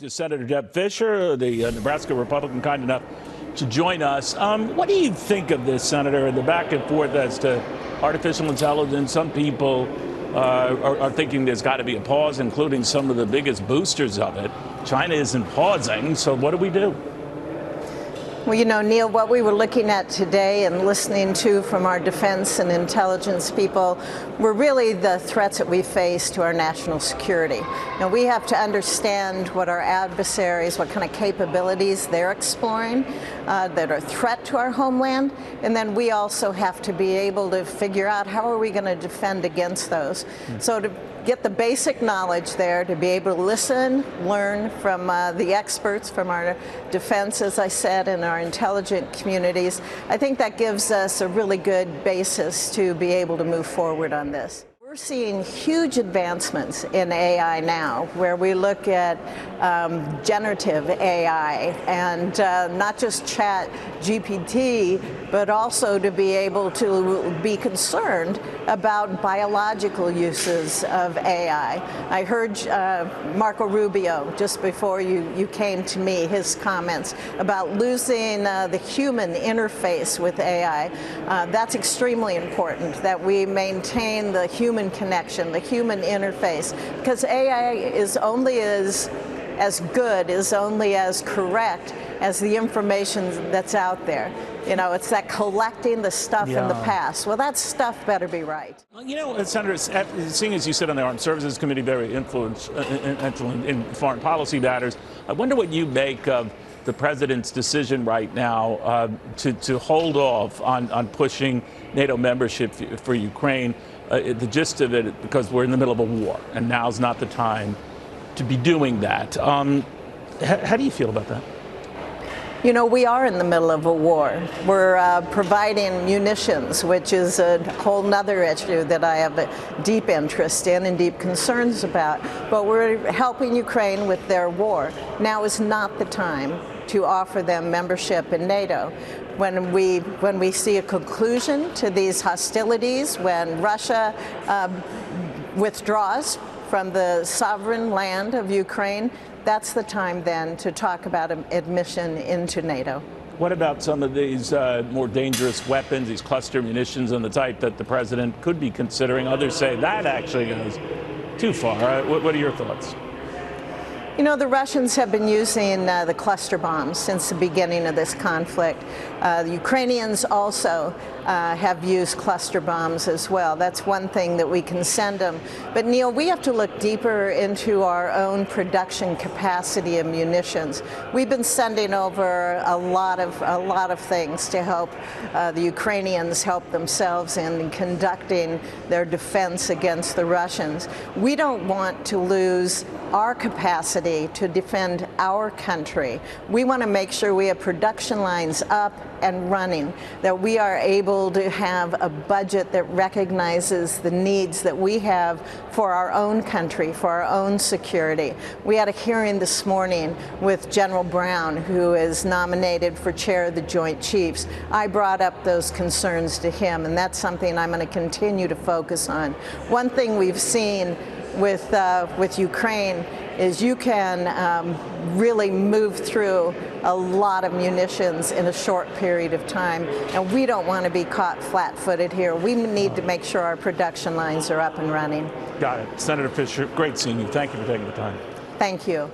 to Senator Deb Fischer, the Nebraska Republican, kind enough to join us. What do you think of this, Senator, the back and forth as to artificial intelligence? Some people are thinking there's got to be a pause, including some of the biggest boosters of it. China isn't pausing, so what do we do? Well, you know, Neil, what we were looking at today and listening to from our defense and intelligence people were really the threats that we face to our national security. Now, we have to understand what our adversaries, what kind of capabilities they're exploring that are a threat to our homeland, and then we also have to be able to figure out how are we going to defend against those. So to get the basic knowledge there, to be able to listen, learn from the experts, from our defense, as I said, and our intelligent communities, I think that gives us a really good basis to be able to move forward on this. We're seeing huge advancements in AI now, where we look at generative AI and not just chat GPT, but also to be able to be concerned about biological uses of AI. I heard Marco Rubio, just before you came to me, his comments about losing the human interface with AI. That's extremely important, that we maintain the human connection, the human interface, because AI is only as good, is only as correct as the information that's out there. You know, it's that collecting the stuff in the past. Well, that stuff better be right. Well, you know, Senator, seeing as you sit on the Armed Services Committee, very influential in foreign policy matters, I wonder what you make of the president's decision right now to hold off on pushing NATO membership for Ukraine. The gist of it, because we're in the middle of a war, and now's not the time to be doing that. How do you feel about that? You know, we are in the middle of a war. We're providing munitions, which is a whole nother issue that I have a deep interest in and deep concerns about. But we're helping Ukraine with their war. Now is not the time to offer them membership in NATO. When we see a conclusion to these hostilities, when Russia withdraws from the sovereign land of Ukraine, that's the time then to talk about admission into NATO. What about some of these more dangerous weapons, these cluster munitions and the type that the president could be considering? Others say that actually goes too far. What are your thoughts? You know, the Russians have been using the cluster bombs since the beginning of this conflict. The Ukrainians also have used cluster bombs as well. That's one thing that we can send them. But Neil, we have to look deeper into our own production capacity of munitions. We've been sending over a lot of things to help the Ukrainians help themselves in conducting their defense against the Russians. We don't want to lose our capacity to defend our country. We want to make sure we have production lines up and running, that we are able to have a budget that recognizes the needs that we have for our own country, for our own security. We had a hearing this morning with General Brown, who is nominated for chair of the Joint Chiefs. I brought up those concerns to him, and that's something I'm going to continue to focus on. One thing we've seen with Ukraine is you can really move through a lot of munitions in a short period of time, and we don't want to be caught flat-footed here. We need to make sure our production lines are up and running. Got it. Senator Fischer, great seeing you. Thank you for taking the time. Thank you.